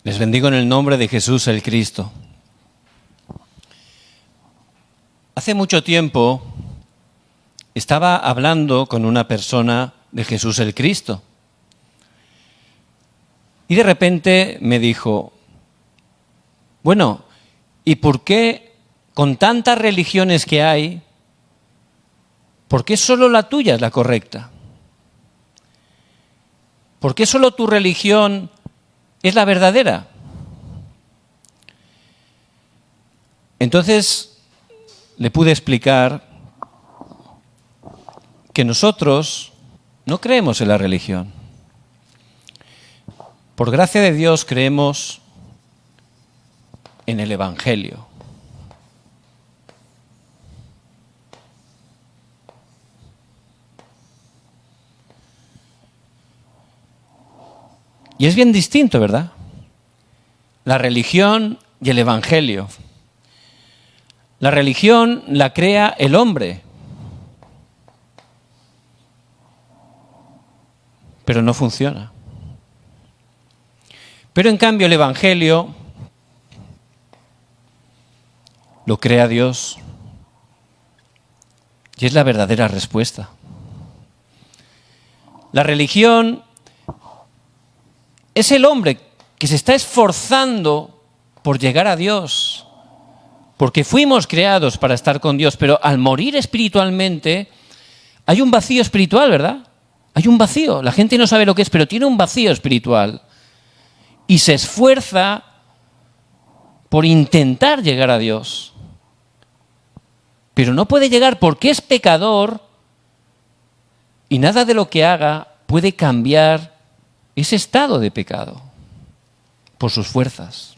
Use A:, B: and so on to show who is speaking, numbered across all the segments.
A: Les bendigo en el nombre de Jesús el Cristo. Hace mucho tiempo estaba hablando con una persona de Jesús el Cristo. Y de repente me dijo, bueno, ¿y por qué con tantas religiones que hay, por qué solo la tuya es la correcta? ¿Por qué solo tu religión es la verdadera? Entonces le pude explicar que nosotros no creemos en la religión. Por gracia de Dios creemos en el Evangelio. Y es bien distinto, ¿verdad? La religión y el Evangelio. La religión la crea el hombre, pero no funciona. Pero en cambio el Evangelio lo crea Dios y es la verdadera respuesta. La religión es el hombre que se está esforzando por llegar a Dios, porque fuimos creados para estar con Dios, pero al morir espiritualmente hay un vacío espiritual, ¿verdad? Hay un vacío. La gente no sabe lo que es, pero tiene un vacío espiritual. Y se esfuerza por intentar llegar a Dios. Pero no puede llegar porque es pecador y nada de lo que haga puede cambiar ese estado de pecado por sus fuerzas.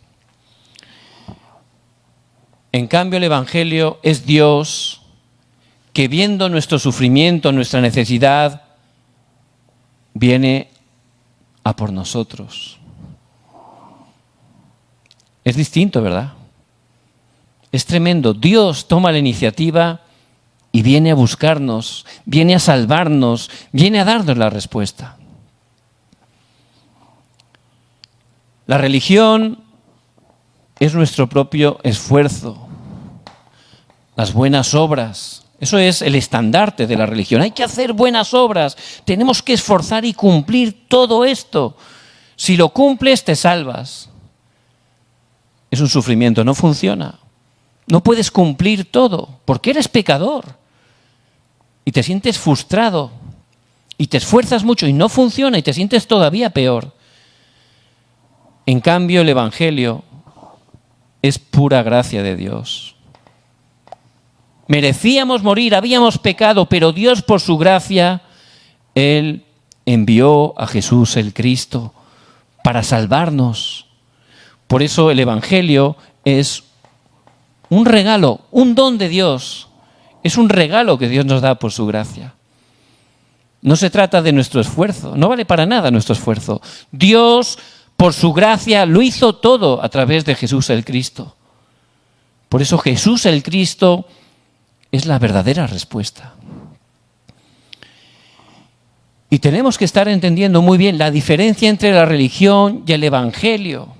A: En cambio, el Evangelio es Dios que, viendo nuestro sufrimiento, nuestra necesidad, viene a por nosotros. Es distinto, ¿verdad? Es tremendo. Dios toma la iniciativa y viene a buscarnos, viene a salvarnos, viene a darnos la respuesta. La religión es nuestro propio esfuerzo, las buenas obras. Eso es el estandarte de la religión. Hay que hacer buenas obras, tenemos que esforzar y cumplir todo esto. Si lo cumples, te salvas. Es un sufrimiento, no funciona. No puedes cumplir todo, porque eres pecador. Y te sientes frustrado, y te esfuerzas mucho, y no funciona, y te sientes todavía peor. En cambio, el Evangelio es pura gracia de Dios. Merecíamos morir, habíamos pecado, pero Dios por su gracia, Él envió a Jesús el Cristo para salvarnos. Por eso el Evangelio es un regalo, un don de Dios. Es un regalo que Dios nos da por su gracia. No se trata de nuestro esfuerzo, no vale para nada nuestro esfuerzo. Dios, por su gracia, lo hizo todo a través de Jesús el Cristo. Por eso Jesús el Cristo es la verdadera respuesta. Y tenemos que estar entendiendo muy bien la diferencia entre la religión y el Evangelio.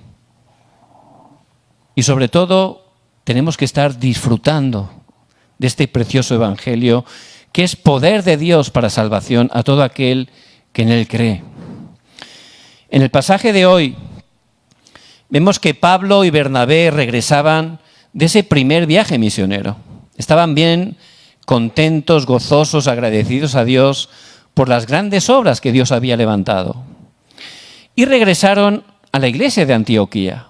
A: Y sobre todo, tenemos que estar disfrutando de este precioso Evangelio, que es poder de Dios para salvación a todo aquel que en él cree. En el pasaje de hoy, vemos que Pablo y Bernabé regresaban de ese primer viaje misionero. Estaban bien contentos, gozosos, agradecidos a Dios por las grandes obras que Dios había levantado. Y regresaron a la iglesia de Antioquía.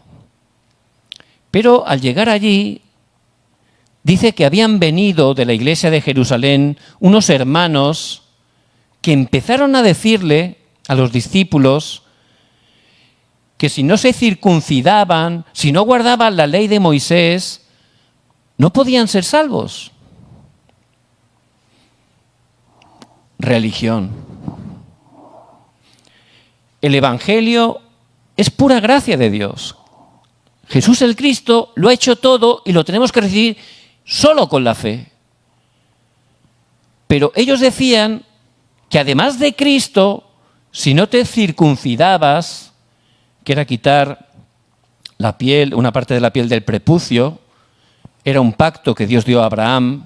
A: Pero al llegar allí, dice que habían venido de la iglesia de Jerusalén unos hermanos que empezaron a decirle a los discípulos que si no se circuncidaban, si no guardaban la ley de Moisés, no podían ser salvos. Religión. El Evangelio es pura gracia de Dios. Jesús el Cristo lo ha hecho todo y lo tenemos que recibir solo con la fe. Pero ellos decían que además de Cristo, si no te circuncidabas, que era quitar la piel, una parte de la piel del prepucio, era un pacto que Dios dio a Abraham.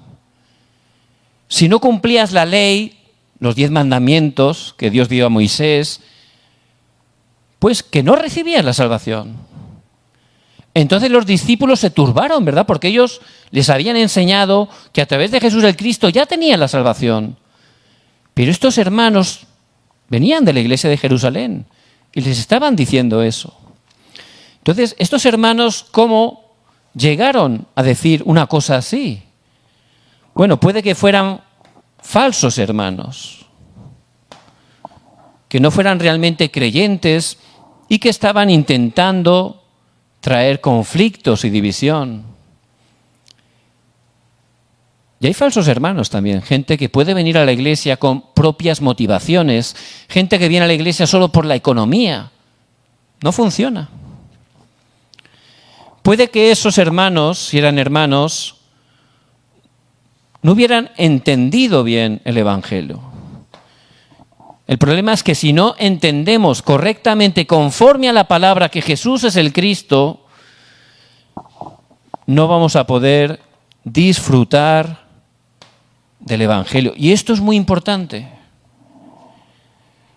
A: Si no cumplías la ley, los 10 mandamientos que Dios dio a Moisés, pues que no recibías la salvación. Entonces los discípulos se turbaron, ¿verdad? Porque ellos les habían enseñado que a través de Jesús el Cristo ya tenían la salvación. Pero estos hermanos venían de la iglesia de Jerusalén y les estaban diciendo eso. Entonces, estos hermanos, ¿cómo llegaron a decir una cosa así? Bueno, puede que fueran falsos hermanos, que no fueran realmente creyentes y que estaban intentando traer conflictos y división. Y hay falsos hermanos también, gente que puede venir a la iglesia con propias motivaciones, gente que viene a la iglesia solo por la economía. No funciona. Puede que esos hermanos, si eran hermanos, no hubieran entendido bien el Evangelio. El problema es que si no entendemos correctamente, conforme a la palabra, que Jesús es el Cristo, no vamos a poder disfrutar del Evangelio. Y esto es muy importante.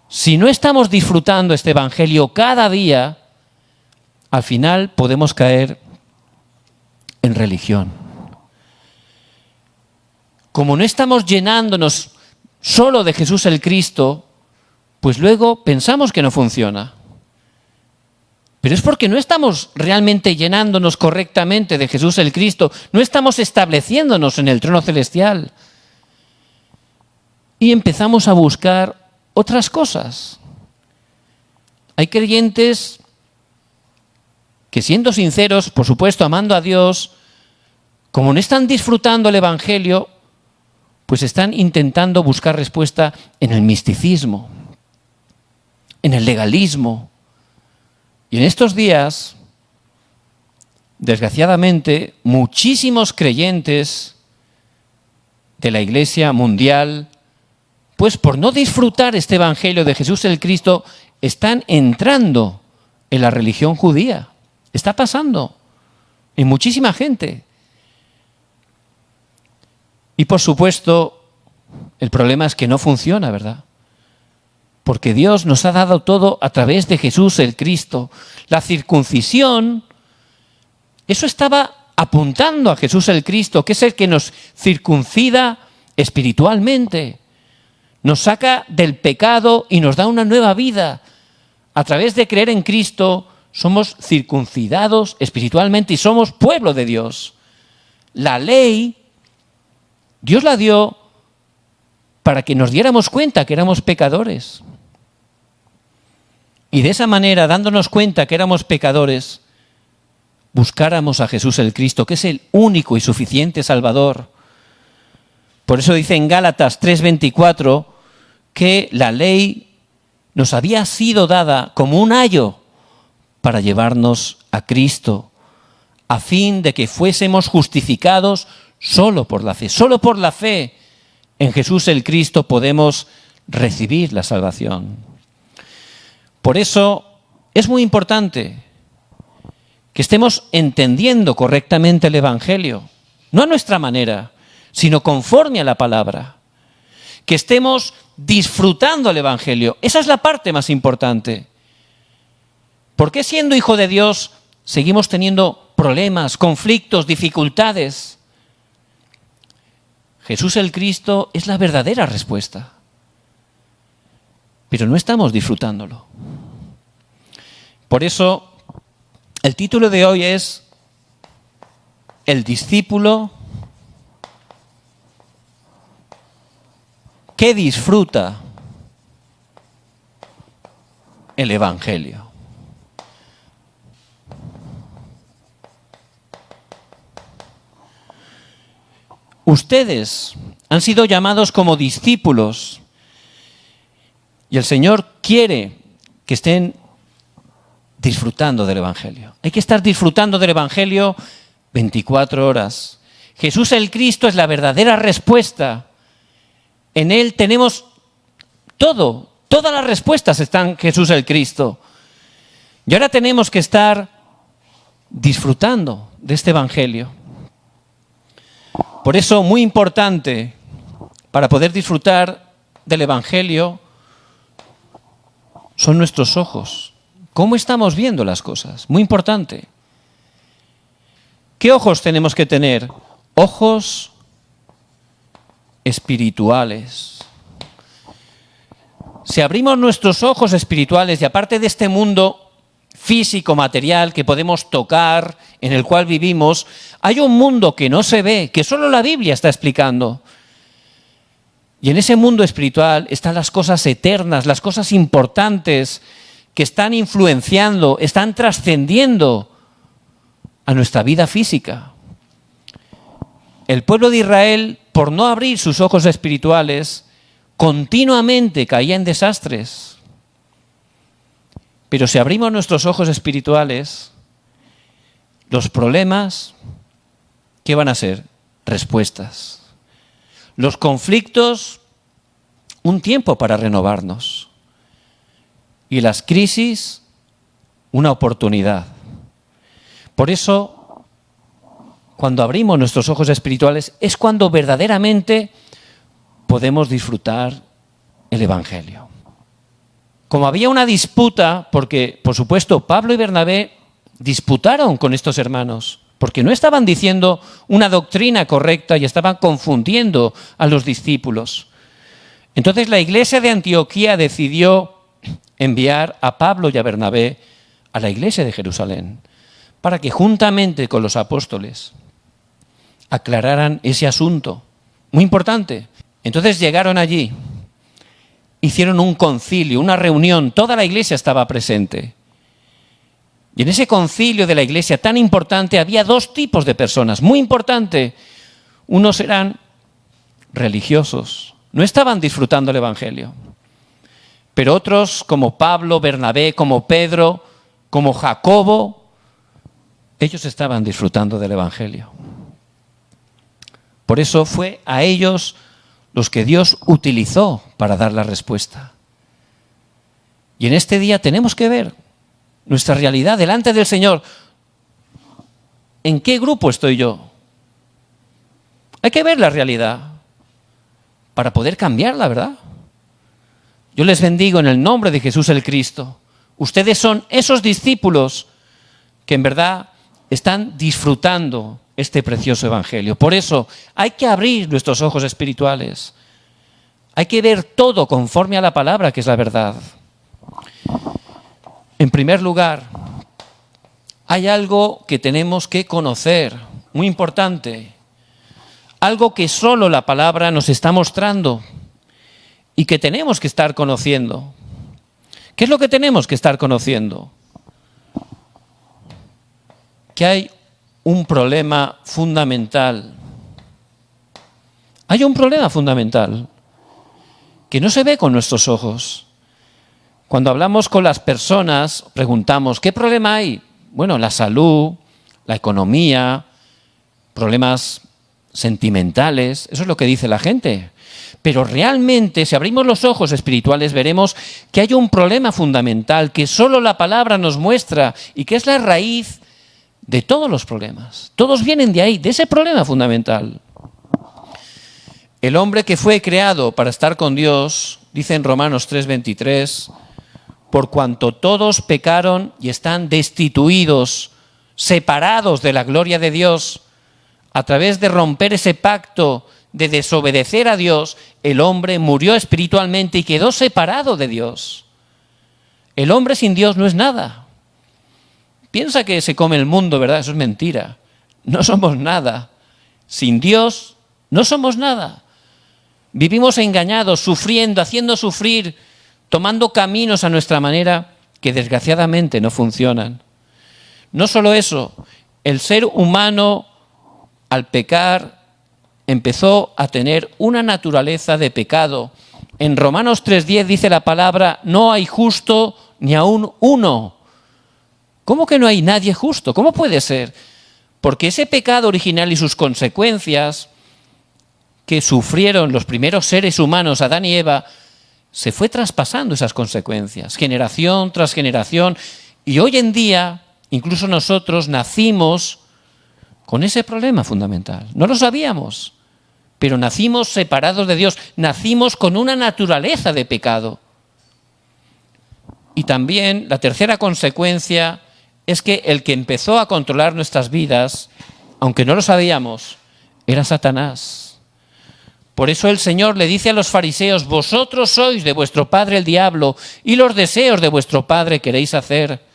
A: Si no estamos disfrutando este Evangelio cada día, al final podemos caer en religión. Como no estamos llenándonos solo de Jesús el Cristo, pues luego pensamos que no funciona. Pero es porque no estamos realmente llenándonos correctamente de Jesús el Cristo, no estamos estableciéndonos en el trono celestial. Y empezamos a buscar otras cosas. Hay creyentes que, siendo sinceros, por supuesto, amando a Dios, como no están disfrutando el Evangelio, pues están intentando buscar respuesta en el misticismo, en el legalismo. Y en estos días, desgraciadamente, muchísimos creyentes de la Iglesia mundial, pues por no disfrutar este Evangelio de Jesús el Cristo, están entrando en la religión judía. Está pasando en muchísima gente. Y por supuesto, el problema es que no funciona, ¿verdad? Porque Dios nos ha dado todo a través de Jesús el Cristo. La circuncisión, eso estaba apuntando a Jesús el Cristo, que es el que nos circuncida espiritualmente. Nos saca del pecado y nos da una nueva vida. A través de creer en Cristo somos circuncidados espiritualmente y somos pueblo de Dios. La ley, Dios la dio para que nos diéramos cuenta que éramos pecadores. Y de esa manera, dándonos cuenta que éramos pecadores, buscáramos a Jesús el Cristo, que es el único y suficiente Salvador. Por eso dice en Gálatas 3:24 que la ley nos había sido dada como un ayo para llevarnos a Cristo, a fin de que fuésemos justificados solo por la fe. Solo por la fe en Jesús el Cristo podemos recibir la salvación. Por eso es muy importante que estemos entendiendo correctamente el Evangelio, no a nuestra manera, sino conforme a la palabra. Que estemos disfrutando el Evangelio. Esa es la parte más importante. ¿Por qué, siendo hijo de Dios, seguimos teniendo problemas, conflictos, dificultades? Jesús el Cristo es la verdadera respuesta. Pero no estamos disfrutándolo. Por eso, el título de hoy es El discípulo que disfruta el Evangelio. Ustedes han sido llamados como discípulos y el Señor quiere que estén disfrutando del Evangelio. Hay que estar disfrutando del Evangelio 24 horas. Jesús el Cristo es la verdadera respuesta. En Él tenemos todo. Todas las respuestas están en Jesús el Cristo. Y ahora tenemos que estar disfrutando de este Evangelio. Por eso, muy importante, para poder disfrutar del Evangelio, son nuestros ojos. ¿Cómo estamos viendo las cosas? Muy importante. ¿Qué ojos tenemos que tener? Ojos espirituales. Si abrimos nuestros ojos espirituales y aparte de este mundo físico, material, que podemos tocar, en el cual vivimos, hay un mundo que no se ve, que solo la Biblia está explicando. Y en ese mundo espiritual están las cosas eternas, las cosas importantes que están influenciando, están trascendiendo a nuestra vida física. El pueblo de Israel, por no abrir sus ojos espirituales, continuamente caía en desastres. Pero si abrimos nuestros ojos espirituales, los problemas, ¿qué van a ser? Respuestas. Los conflictos, un tiempo para renovarnos. Y las crisis, una oportunidad. Por eso, cuando abrimos nuestros ojos espirituales, es cuando verdaderamente podemos disfrutar el Evangelio. Como había una disputa, porque, por supuesto, Pablo y Bernabé disputaron con estos hermanos, porque no estaban diciendo una doctrina correcta y estaban confundiendo a los discípulos. Entonces la iglesia de Antioquía decidió enviar a Pablo y a Bernabé a la iglesia de Jerusalén, para que juntamente con los apóstoles aclararan ese asunto. Muy importante. Entonces llegaron allí, hicieron un concilio, una reunión, toda la iglesia estaba presente. Y en ese concilio de la iglesia tan importante había dos tipos de personas, muy importante. Unos eran religiosos, no estaban disfrutando el Evangelio. Pero otros, como Pablo, Bernabé, como Pedro, como Jacobo, ellos estaban disfrutando del Evangelio. Por eso fue a ellos los que Dios utilizó para dar la respuesta. Y en este día tenemos que ver nuestra realidad delante del Señor. ¿En qué grupo estoy yo? Hay que ver la realidad para poder cambiarla, ¿verdad? Yo les bendigo en el nombre de Jesús el Cristo. Ustedes son esos discípulos que en verdad están disfrutando este precioso Evangelio. Por eso hay que abrir nuestros ojos espirituales. Hay que ver todo conforme a la palabra, que es la verdad. En primer lugar, hay algo que tenemos que conocer, muy importante. Algo que solo la palabra nos está mostrando y que tenemos que estar conociendo. ¿Qué es lo que tenemos que estar conociendo? Que hay un problema fundamental. Hay un problema fundamental que no se ve con nuestros ojos. Cuando hablamos con las personas, preguntamos, ¿qué problema hay? Bueno, la salud, la economía, problemas sentimentales, eso es lo que dice la gente. Pero realmente, si abrimos los ojos espirituales, veremos que hay un problema fundamental que solo la palabra nos muestra y que es la raíz de todos los problemas. Todos vienen de ahí, de ese problema fundamental. El hombre que fue creado para estar con Dios, dice en Romanos 3:23, por cuanto todos pecaron y están destituidos, separados de la gloria de Dios, a través de romper ese pacto, de desobedecer a Dios, el hombre murió espiritualmente y quedó separado de Dios. El hombre sin Dios no es nada. Piensa que se come el mundo, ¿verdad? Eso es mentira. No somos nada. Sin Dios no somos nada. Vivimos engañados, sufriendo, haciendo sufrir, tomando caminos a nuestra manera que desgraciadamente no funcionan. No solo eso, el ser humano al pecar empezó a tener una naturaleza de pecado. En Romanos 3:10 dice la palabra, no hay justo ni aún uno. ¿Cómo que no hay nadie justo? ¿Cómo puede ser? Porque ese pecado original y sus consecuencias que sufrieron los primeros seres humanos, Adán y Eva, se fue traspasando esas consecuencias, generación tras generación. Y hoy en día Incluso nosotros nacimos con ese problema fundamental. No lo sabíamos, pero nacimos separados de Dios, nacimos con una naturaleza de pecado. Y también la tercera consecuencia es que el que empezó a controlar nuestras vidas, aunque no lo sabíamos, era Satanás. Por eso el Señor le dice a los fariseos: vosotros sois de vuestro padre el diablo, y los deseos de vuestro padre queréis hacer.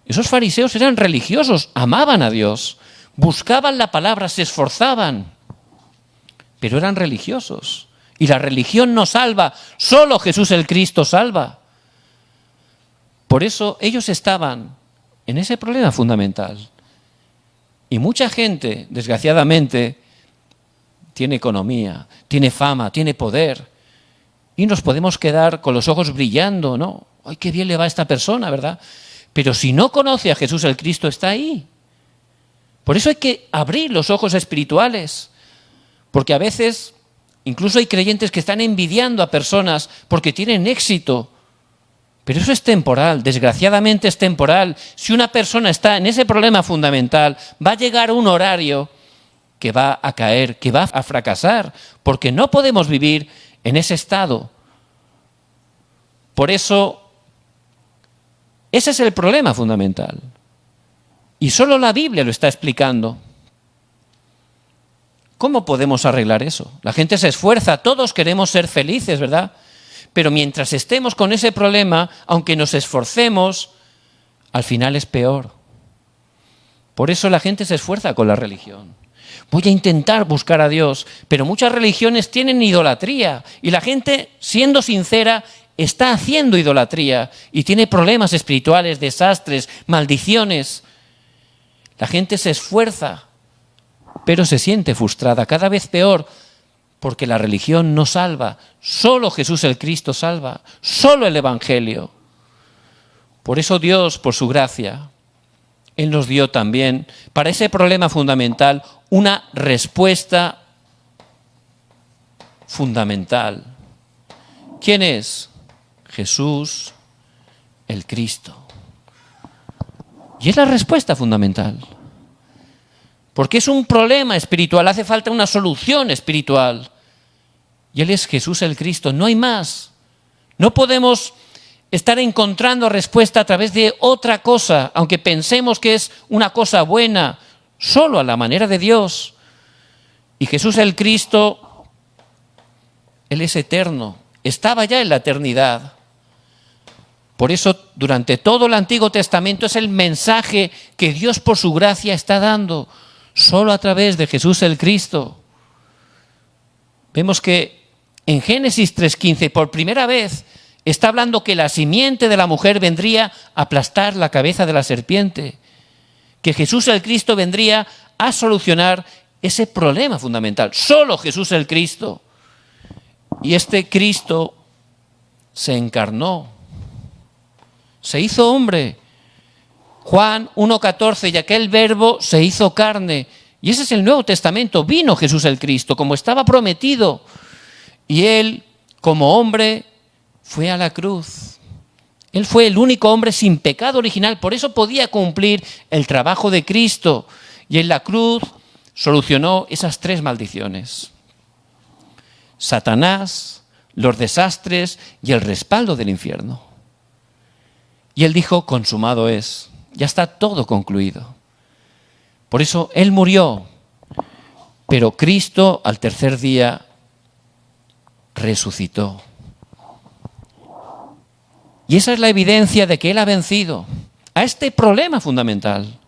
A: Esos fariseos eran religiosos, amaban a Dios, buscaban la palabra, se esforzaban, pero eran religiosos. Y la religión no salva, solo Jesús el Cristo salva. Por eso ellos estaban en ese problema fundamental. Y mucha gente, desgraciadamente, tiene economía, tiene fama, tiene poder. Y nos podemos quedar con los ojos brillando, ¿no? ¡Ay, qué bien le va a esta persona!, ¿verdad? Pero si no conoce a Jesús el Cristo, está ahí. Por eso hay que abrir los ojos espirituales. Porque a veces, incluso hay creyentes que están envidiando a personas porque tienen éxito. Pero eso es temporal, desgraciadamente es temporal. Si una persona está en ese problema fundamental, va a llegar un horario que va a caer, que va a fracasar, porque no podemos vivir en ese estado. Por eso, ese es el problema fundamental. Y solo la Biblia lo está explicando. ¿Cómo podemos arreglar eso? La gente se esfuerza, todos queremos ser felices, ¿verdad? Pero mientras estemos con ese problema, aunque nos esforcemos, al final es peor. Por eso la gente se esfuerza con la religión. Voy a intentar buscar a Dios, pero muchas religiones tienen idolatría y la gente, siendo sincera, está haciendo idolatría y tiene problemas espirituales, desastres, maldiciones. La gente se esfuerza, pero se siente frustrada, cada vez peor, porque la religión no salva. Solo Jesús el Cristo salva, solo el Evangelio. Por eso Dios, por su gracia, Él nos dio también, para ese problema fundamental, una respuesta fundamental. ¿Quién es? Jesús el Cristo. Y es la respuesta fundamental. Porque es un problema espiritual, hace falta una solución espiritual. Y Él es Jesús el Cristo, no hay más. No podemos estar encontrando respuesta a través de otra cosa, aunque pensemos que es una cosa buena, solo a la manera de Dios. Y Jesús el Cristo, Él es eterno, estaba ya en la eternidad. Por eso, durante todo el Antiguo Testamento es el mensaje que Dios por su gracia está dando, solo a través de Jesús el Cristo. Vemos que en Génesis 3:15, por primera vez, está hablando que la simiente de la mujer vendría a aplastar la cabeza de la serpiente, que Jesús el Cristo vendría a solucionar ese problema fundamental. Solo Jesús el Cristo. Y este Cristo se encarnó, se hizo hombre. Juan 1:14, y aquel verbo se hizo carne. Y ese es el Nuevo Testamento. Vino Jesús el Cristo, como estaba prometido. Y Él, como hombre, fue a la cruz. Él fue el único hombre sin pecado original. Por eso podía cumplir el trabajo de Cristo. Y en la cruz solucionó esas 3 maldiciones: Satanás, los desastres y el respaldo del infierno. Y Él dijo: consumado es. Ya está todo concluido. Por eso Él murió, pero Cristo al tercer día resucitó. Y esa es la evidencia de que Él ha vencido a este problema fundamental.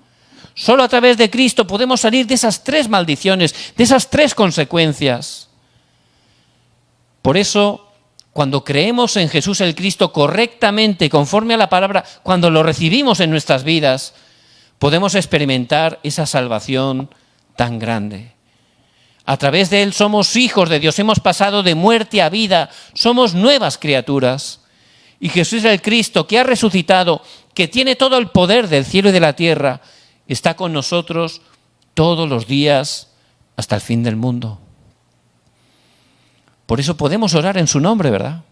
A: Solo a través de Cristo podemos salir de esas 3 maldiciones, de esas 3 consecuencias. Por eso, cuando creemos en Jesús el Cristo correctamente, conforme a la palabra, cuando lo recibimos en nuestras vidas, podemos experimentar esa salvación tan grande. A través de Él somos hijos de Dios, hemos pasado de muerte a vida, somos nuevas criaturas. Y Jesús el Cristo, que ha resucitado, que tiene todo el poder del cielo y de la tierra, está con nosotros todos los días hasta el fin del mundo. Por eso podemos orar en su nombre, ¿verdad?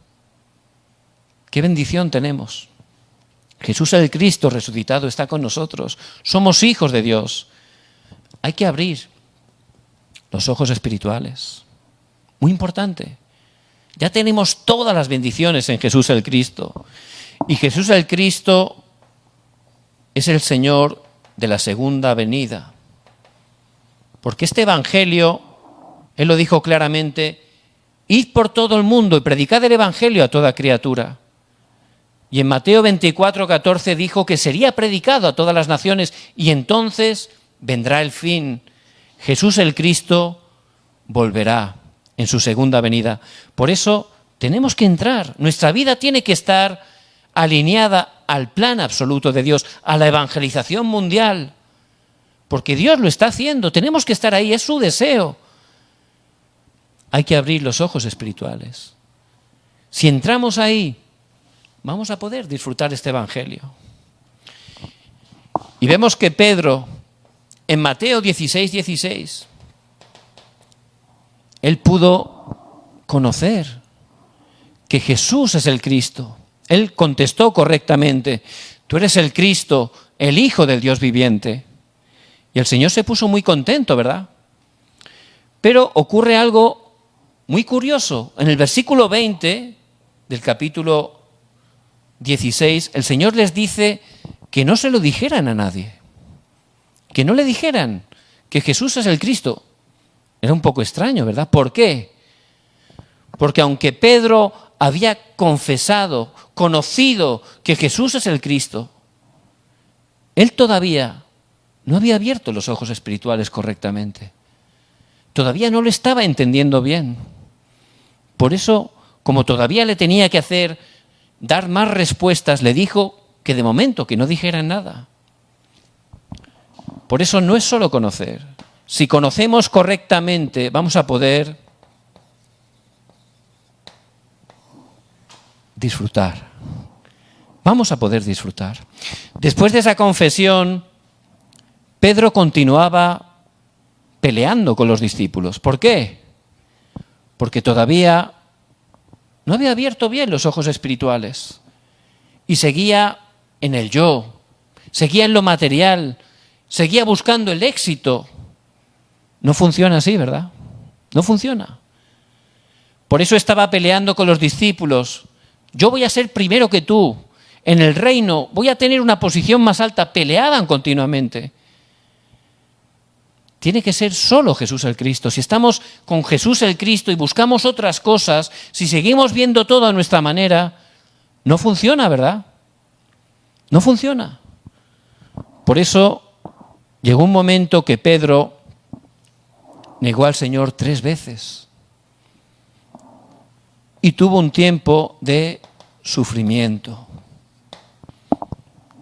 A: Qué bendición tenemos. Jesús el Cristo resucitado está con nosotros. Somos hijos de Dios. Hay que abrir los ojos espirituales. Muy importante. Ya tenemos todas las bendiciones en Jesús el Cristo. Y Jesús el Cristo es el Señor de la segunda venida. Porque este Evangelio, Él lo dijo claramente, id por todo el mundo y predicad el Evangelio a toda criatura. Y en Mateo 24:14 dijo que sería predicado a todas las naciones y entonces vendrá el fin. Jesús el Cristo volverá en su segunda venida. Por eso tenemos que entrar. Nuestra vida tiene que estar alineada al plan absoluto de Dios, a la evangelización mundial. Porque Dios lo está haciendo. Tenemos que estar ahí. Es su deseo. Hay que abrir los ojos espirituales. Si entramos ahí, vamos a poder disfrutar este Evangelio. Y vemos que Pedro, en Mateo 16:16, él pudo conocer que Jesús es el Cristo. Él contestó correctamente, tú eres el Cristo, el Hijo del Dios viviente. Y el Señor se puso muy contento, ¿verdad? Pero ocurre algo muy curioso. En el versículo 20 del capítulo 16, el Señor les dice que no se lo dijeran a nadie, que no le dijeran que Jesús es el Cristo. Era un poco extraño, ¿verdad? ¿Por qué? Porque aunque Pedro había confesado, conocido que Jesús es el Cristo, él todavía no había abierto los ojos espirituales correctamente. Todavía no lo estaba entendiendo bien. Por eso, como todavía le tenía que dar más respuestas, le dijo que de momento que no dijeran nada. Por eso no es solo conocer. Si conocemos correctamente, vamos a poder disfrutar. Vamos a poder disfrutar. Después de esa confesión, Pedro continuaba peleando con los discípulos. ¿Por qué? Porque todavía no había abierto bien los ojos espirituales y seguía en el yo, seguía en lo material, seguía buscando el éxito. No funciona así, ¿verdad? No funciona. Por eso estaba peleando con los discípulos. Yo voy a ser primero que tú. En el reino voy a tener una posición más alta. Peleaban continuamente. Tiene que ser solo Jesús el Cristo. Si estamos con Jesús el Cristo y buscamos otras cosas, si seguimos viendo todo a nuestra manera, no funciona, ¿verdad? No funciona. Por eso llegó un momento que Pedro negó al Señor 3 veces y tuvo un tiempo de sufrimiento.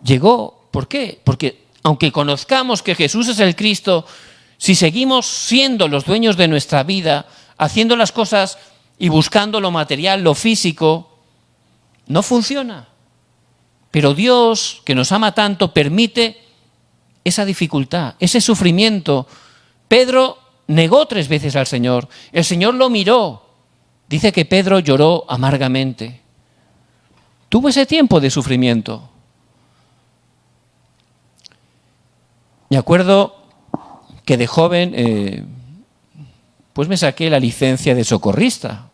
A: Llegó, ¿por qué? Porque aunque conozcamos que Jesús es el Cristo, si seguimos siendo los dueños de nuestra vida, haciendo las cosas y buscando lo material, lo físico, no funciona. Pero Dios, que nos ama tanto, permite esa dificultad, ese sufrimiento. Pedro negó 3 veces al Señor. El Señor lo miró. Dice que Pedro lloró amargamente. Tuvo ese tiempo de sufrimiento. Me acuerdo que de joven pues me saqué la licencia de socorrista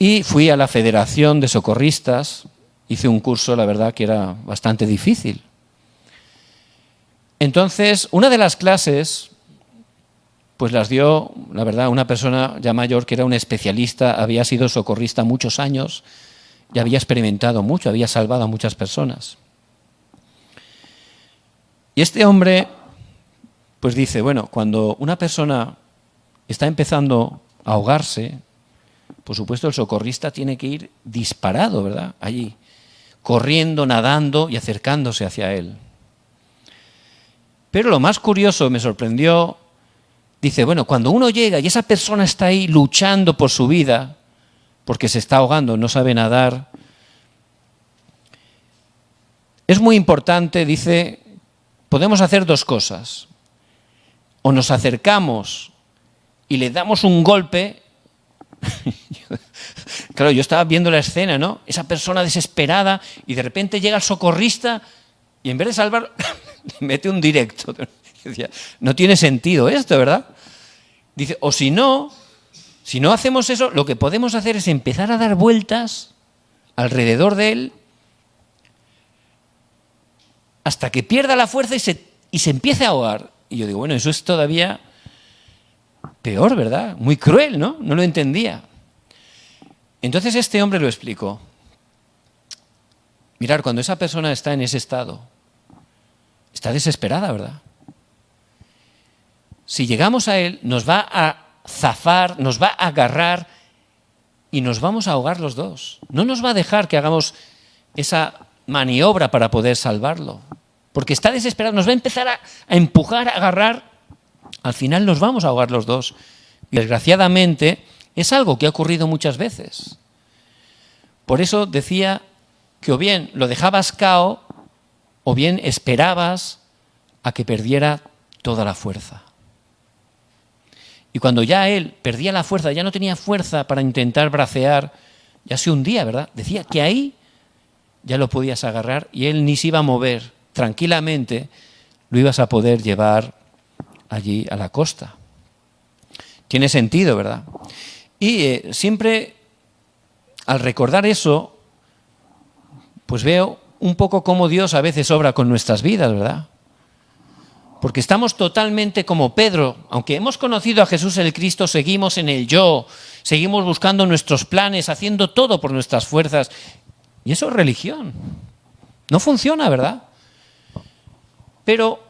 A: y fui a la Federación de Socorristas. Hice un curso, la verdad, que era bastante difícil. Entonces, una de las clases pues las dio, la verdad, una persona ya mayor que era un especialista, había sido socorrista muchos años y había experimentado mucho, había salvado a muchas personas. Y este hombre pues dice, bueno, cuando una persona está empezando a ahogarse, por supuesto el socorrista tiene que ir disparado, ¿verdad? Allí, corriendo, nadando y acercándose hacia él. Pero lo más curioso, me sorprendió, dice, bueno, cuando uno llega y esa persona está ahí luchando por su vida, porque se está ahogando, no sabe nadar, es muy importante, dice, podemos hacer 2 cosas. O nos acercamos y le damos un golpe Claro, yo estaba viendo la escena, ¿no? Esa persona desesperada y de repente llega el socorrista y en vez de salvarlo, le mete un directo. Decía, no tiene sentido esto, ¿verdad? Dice, o si no hacemos eso, lo que podemos hacer es empezar a dar vueltas alrededor de él hasta que pierda la fuerza y se empiece a ahogar. Y yo digo, bueno, eso es todavía peor, ¿verdad? Muy cruel, ¿no? No lo entendía. Entonces este hombre lo explicó. Mirar, cuando esa persona está en ese estado, está desesperada, ¿verdad? Si llegamos a él, nos va a zafar, nos va a agarrar y nos vamos a ahogar los dos. No nos va a dejar que hagamos esa maniobra para poder salvarlo. Porque está desesperado, nos va a empezar a empujar, a agarrar. Al final nos vamos a ahogar los dos. Y desgraciadamente es algo que ha ocurrido muchas veces. Por eso decía que o bien lo dejabas cao o bien esperabas a que perdiera toda la fuerza. Y cuando ya él perdía la fuerza, ya no tenía fuerza para intentar bracear, ya se hundía, ¿verdad? Decía que ahí ya lo podías agarrar y él ni se iba a mover. Tranquilamente lo ibas a poder llevar allí a la costa. Tiene sentido, ¿verdad? Y siempre al recordar eso, pues veo un poco cómo Dios a veces obra con nuestras vidas, ¿verdad? Porque estamos totalmente como Pedro. Aunque hemos conocido a Jesús el Cristo, seguimos en el yo, seguimos buscando nuestros planes, haciendo todo por nuestras fuerzas. Y eso es religión. No funciona, ¿verdad? Pero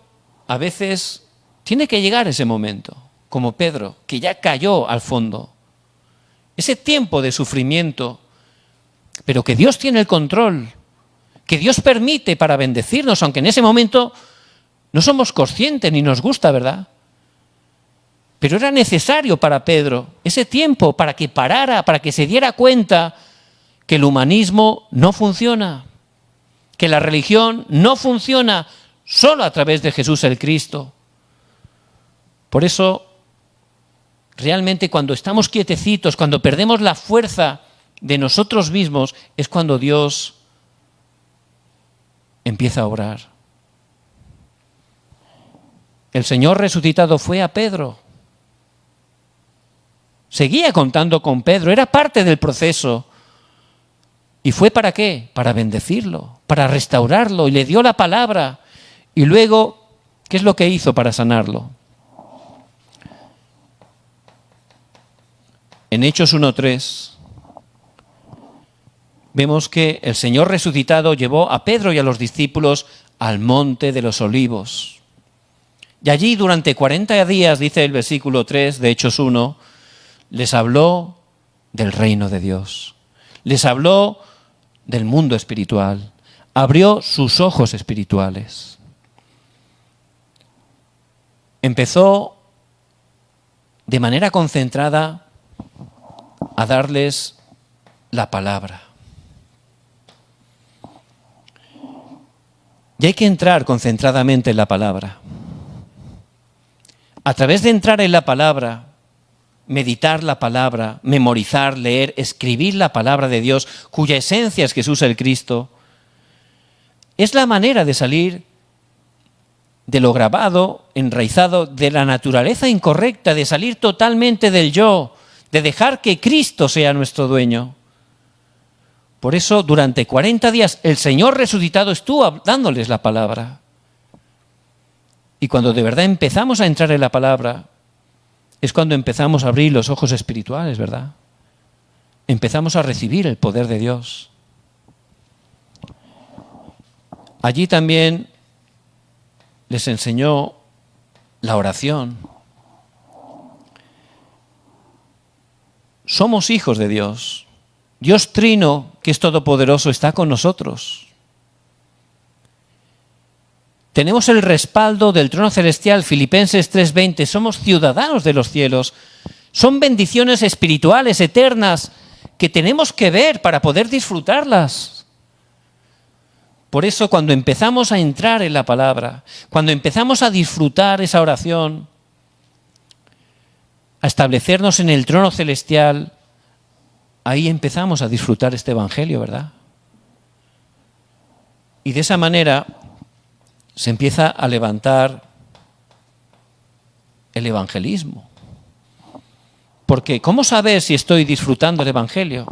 A: a veces tiene que llegar ese momento, como Pedro, que ya cayó al fondo. Ese tiempo de sufrimiento, pero que Dios tiene el control, que Dios permite para bendecirnos, aunque en ese momento no somos conscientes ni nos gusta, ¿verdad? Pero era necesario para Pedro ese tiempo para que parara, para que se diera cuenta que el humanismo no funciona, que la religión no funciona solo a través de Jesús el Cristo. Por eso, realmente cuando estamos quietecitos, cuando perdemos la fuerza de nosotros mismos, es cuando Dios empieza a obrar. El Señor resucitado fue a Pedro. Seguía contando con Pedro, era parte del proceso. ¿Y fue para qué? Para bendecirlo, para restaurarlo, y le dio la palabra. Y luego, ¿qué es lo que hizo para sanarlo? En Hechos 1:3 vemos que el Señor resucitado llevó a Pedro y a los discípulos al monte de los Olivos. Y allí durante 40 días, dice el versículo 3 de Hechos 1, les habló del reino de Dios. Les habló del mundo espiritual. Abrió sus ojos espirituales. Empezó de manera concentrada a darles la palabra. Y hay que entrar concentradamente en la palabra. A través de entrar en la palabra, meditar la palabra, memorizar, leer, escribir la palabra de Dios, cuya esencia es Jesús el Cristo, es la manera de salir de lo grabado, enraizado, de la naturaleza incorrecta, de salir totalmente del yo, de dejar que Cristo sea nuestro dueño. Por eso, durante 40 días, el Señor resucitado estuvo dándoles la palabra. Y cuando de verdad empezamos a entrar en la palabra, es cuando empezamos a abrir los ojos espirituales, ¿verdad? Empezamos a recibir el poder de Dios. Allí también les enseñó la oración. Somos hijos de Dios. Dios Trino, que es todopoderoso, está con nosotros. Tenemos el respaldo del trono celestial, Filipenses 3:20, somos ciudadanos de los cielos. Son bendiciones espirituales, eternas, que tenemos que ver para poder disfrutarlas. Por eso cuando empezamos a entrar en la palabra, cuando empezamos a disfrutar esa oración, a establecernos en el trono celestial, ahí empezamos a disfrutar este evangelio, ¿verdad? Y de esa manera se empieza a levantar el evangelismo. Porque ¿cómo saber si estoy disfrutando el evangelio?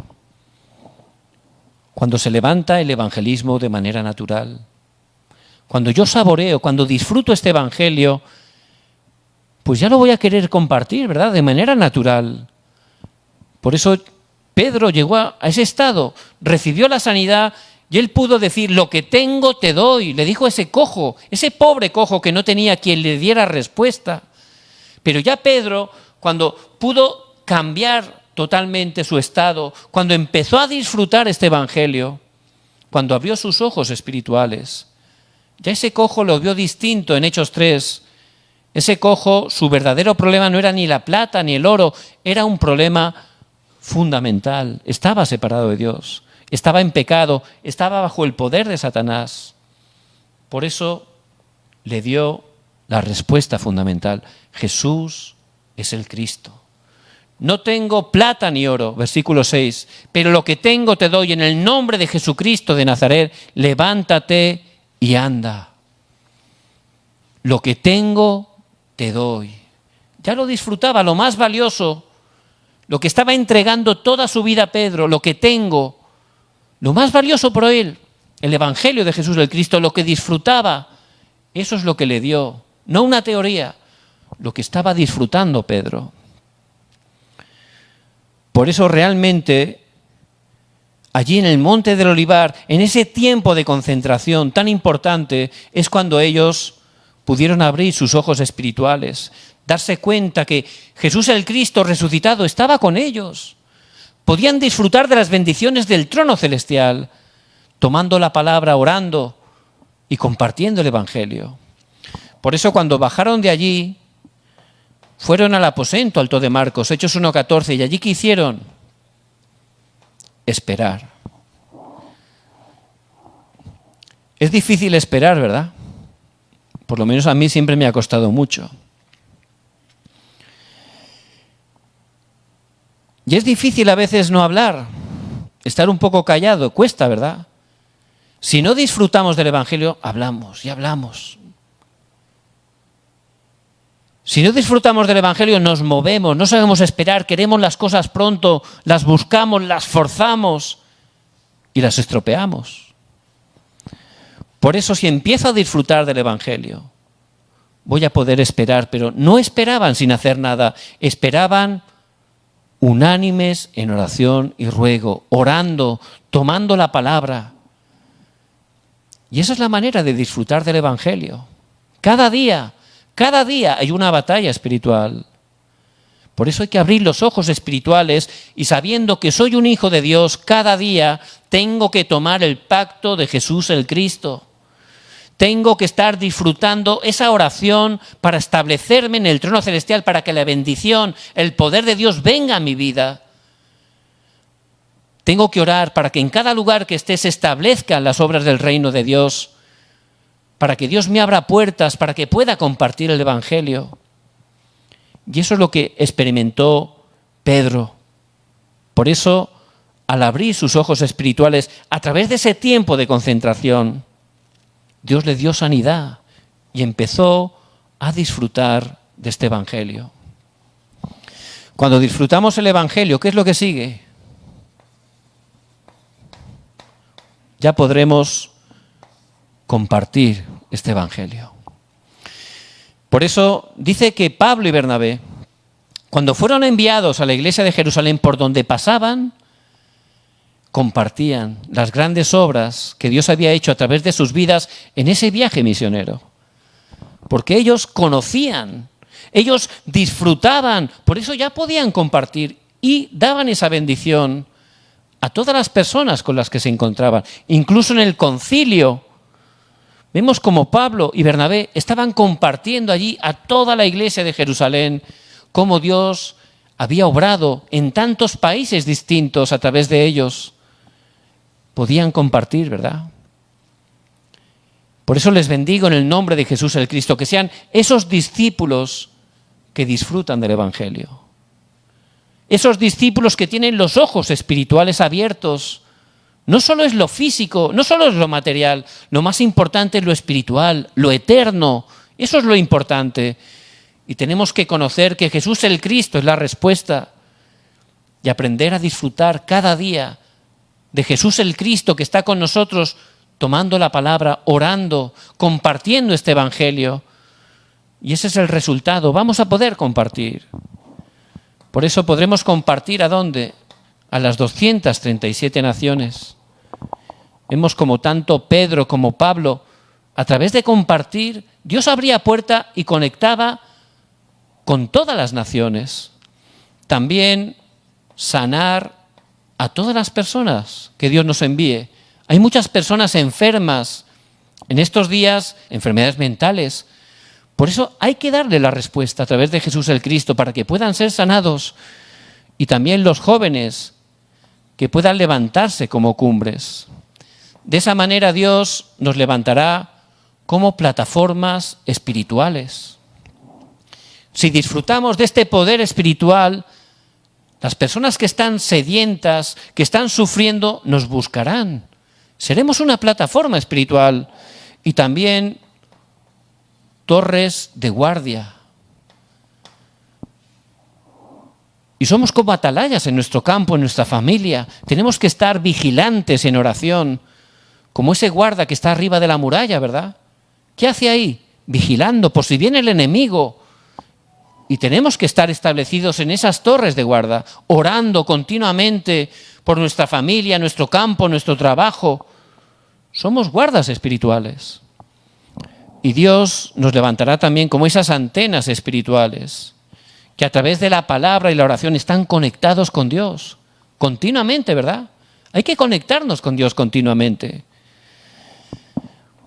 A: Cuando se levanta el evangelismo de manera natural. Cuando yo saboreo, cuando disfruto este evangelio, pues ya lo voy a querer compartir, ¿verdad? De manera natural. Por eso Pedro llegó a ese estado, recibió la sanidad y él pudo decir, lo que tengo te doy. Le dijo a ese cojo, ese pobre cojo que no tenía quien le diera respuesta. Pero ya Pedro, cuando pudo cambiar totalmente su estado, cuando empezó a disfrutar este evangelio, cuando abrió sus ojos espirituales, ya ese cojo lo vio distinto en Hechos 3. Ese cojo, su verdadero problema no era ni la plata ni el oro, era un problema fundamental. Estaba separado de Dios, estaba en pecado, estaba bajo el poder de Satanás. Por eso le dio la respuesta fundamental. Jesús es el Cristo. No tengo plata ni oro, versículo 6, pero lo que tengo te doy en el nombre de Jesucristo de Nazaret, levántate y anda. Lo que tengo te doy. Ya lo disfrutaba, lo más valioso, lo que estaba entregando toda su vida a Pedro, lo que tengo, lo más valioso por él, el evangelio de Jesús el Cristo, lo que disfrutaba, eso es lo que le dio, no una teoría, lo que estaba disfrutando Pedro. Por eso realmente, allí en el Monte del Olivar, en ese tiempo de concentración tan importante, es cuando ellos pudieron abrir sus ojos espirituales, darse cuenta que Jesús el Cristo resucitado estaba con ellos. Podían disfrutar de las bendiciones del trono celestial, tomando la palabra, orando y compartiendo el evangelio. Por eso cuando bajaron de allí, fueron al aposento alto de Marcos, Hechos 1:14, y allí ¿qué hicieron? Esperar. Es difícil esperar, ¿verdad? Por lo menos a mí siempre me ha costado mucho. Y es difícil a veces no hablar, estar un poco callado, cuesta, ¿verdad? Si no disfrutamos del evangelio, hablamos y hablamos. Si no disfrutamos del evangelio, nos movemos, no sabemos esperar, queremos las cosas pronto, las buscamos, las forzamos y las estropeamos. Por eso, si empiezo a disfrutar del evangelio, voy a poder esperar, pero no esperaban sin hacer nada, esperaban unánimes en oración y ruego, orando, tomando la palabra. Y esa es la manera de disfrutar del evangelio. Cada día hay una batalla espiritual. Por eso hay que abrir los ojos espirituales y sabiendo que soy un hijo de Dios, cada día tengo que tomar el pacto de Jesús el Cristo. Tengo que estar disfrutando esa oración para establecerme en el trono celestial, para que la bendición, el poder de Dios venga a mi vida. Tengo que orar para que en cada lugar que esté se establezcan las obras del reino de Dios, para que Dios me abra puertas, para que pueda compartir el evangelio. Y eso es lo que experimentó Pedro. Por eso, al abrir sus ojos espirituales, a través de ese tiempo de concentración, Dios le dio sanidad y empezó a disfrutar de este evangelio. Cuando disfrutamos el evangelio, ¿qué es lo que sigue? Ya podremos compartir este evangelio. Por eso dice que Pablo y Bernabé, cuando fueron enviados a la iglesia de Jerusalén, por donde pasaban, compartían las grandes obras que Dios había hecho a través de sus vidas en ese viaje misionero. Porque ellos conocían, ellos disfrutaban, por eso ya podían compartir y daban esa bendición a todas las personas con las que se encontraban. Incluso en el concilio, vemos como Pablo y Bernabé estaban compartiendo allí a toda la iglesia de Jerusalén cómo Dios había obrado en tantos países distintos a través de ellos. Podían compartir, ¿verdad? Por eso les bendigo en el nombre de Jesús el Cristo, que sean esos discípulos que disfrutan del evangelio. Esos discípulos que tienen los ojos espirituales abiertos. No solo es lo físico, no solo es lo material, lo más importante es lo espiritual, lo eterno. Eso es lo importante. Y tenemos que conocer que Jesús el Cristo es la respuesta y aprender a disfrutar cada día de Jesús el Cristo que está con nosotros, tomando la palabra, orando, compartiendo este Evangelio. Y ese es el resultado. Vamos a poder compartir. Por eso podremos compartir ¿a dónde? A las 237 naciones. Vemos como tanto Pedro como Pablo, a través de compartir, Dios abría puerta y conectaba con todas las naciones. También sanar a todas las personas que Dios nos envíe. Hay muchas personas enfermas en estos días, enfermedades mentales. Por eso hay que darle la respuesta a través de Jesús el Cristo para que puedan ser sanados. Y también los jóvenes que puedan levantarse como cumbres. De esa manera Dios nos levantará como plataformas espirituales. Si disfrutamos de este poder espiritual, las personas que están sedientas, que están sufriendo, nos buscarán. Seremos una plataforma espiritual y también torres de guardia. Y somos como atalayas en nuestro campo, en nuestra familia. Tenemos que estar vigilantes en oración, como ese guarda que está arriba de la muralla, ¿verdad? ¿Qué hace ahí? Vigilando por si viene el enemigo. Y tenemos que estar establecidos en esas torres de guarda, orando continuamente por nuestra familia, nuestro campo, nuestro trabajo. Somos guardas espirituales. Y Dios nos levantará también como esas antenas espirituales, que a través de la palabra y la oración están conectados con Dios, continuamente, ¿verdad? Hay que conectarnos con Dios continuamente.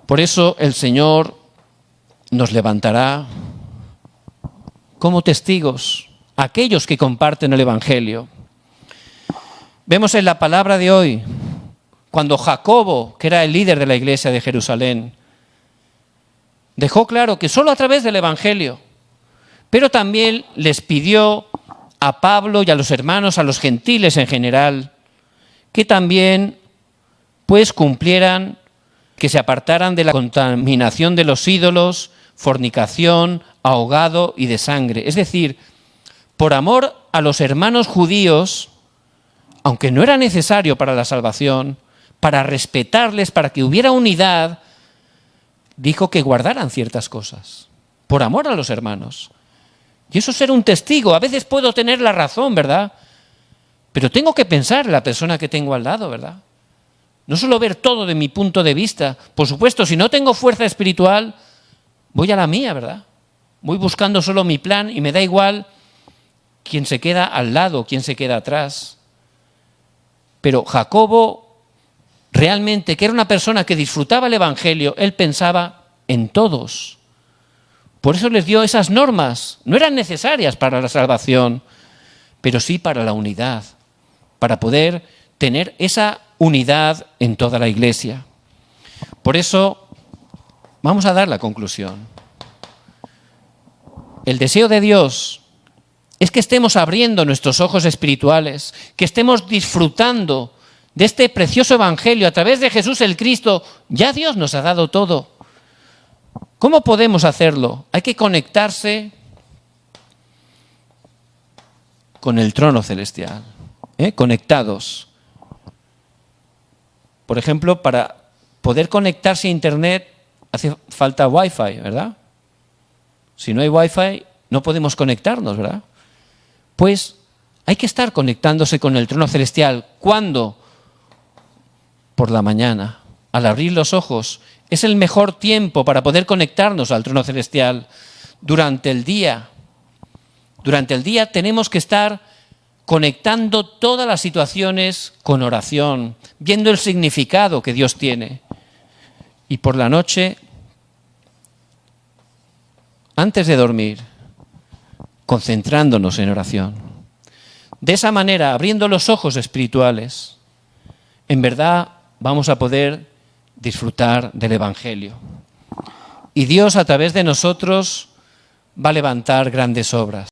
A: Por eso el Señor nos levantará como testigos, aquellos que comparten el Evangelio. Vemos en la palabra de hoy, cuando Jacobo, que era el líder de la iglesia de Jerusalén, dejó claro que solo a través del Evangelio, pero también les pidió a Pablo y a los hermanos, a los gentiles en general, que también pues cumplieran, que se apartaran de la contaminación de los ídolos, fornicación, ahogado y de sangre. Es decir, por amor a los hermanos judíos, aunque no era necesario para la salvación, para respetarles, para que hubiera unidad, dijo que guardaran ciertas cosas, por amor a los hermanos. Y eso es ser un testigo. A veces puedo tener la razón, ¿verdad? Pero tengo que pensar en la persona que tengo al lado, ¿verdad? No solo ver todo de mi punto de vista. Por supuesto, si no tengo fuerza espiritual, voy a la mía, ¿verdad? Voy buscando solo mi plan y me da igual quién se queda al lado, quién se queda atrás. Pero Jacobo, realmente, que era una persona que disfrutaba el Evangelio, él pensaba en todos. Por eso les dio esas normas. No eran necesarias para la salvación, pero sí para la unidad, para poder tener esa unidad en toda la iglesia. Por eso, vamos a dar la conclusión. El deseo de Dios es que estemos abriendo nuestros ojos espirituales, que estemos disfrutando de este precioso Evangelio a través de Jesús el Cristo. Ya Dios nos ha dado todo. ¿Cómo podemos hacerlo? Hay que conectarse con el trono celestial, conectados. Por ejemplo, para poder conectarse a Internet hace falta Wi-Fi, ¿verdad? Si no hay Wi-Fi, no podemos conectarnos, ¿verdad? Pues hay que estar conectándose con el trono celestial. ¿Cuándo? Por la mañana, al abrir los ojos. Es el mejor tiempo para poder conectarnos al trono celestial. Durante el día tenemos que estar conectando todas las situaciones con oración, viendo el significado que Dios tiene. Y por la noche, antes de dormir, concentrándonos en oración. De esa manera, abriendo los ojos espirituales, en verdad vamos a poder disfrutar del Evangelio. Y Dios, a través de nosotros, va a levantar grandes obras.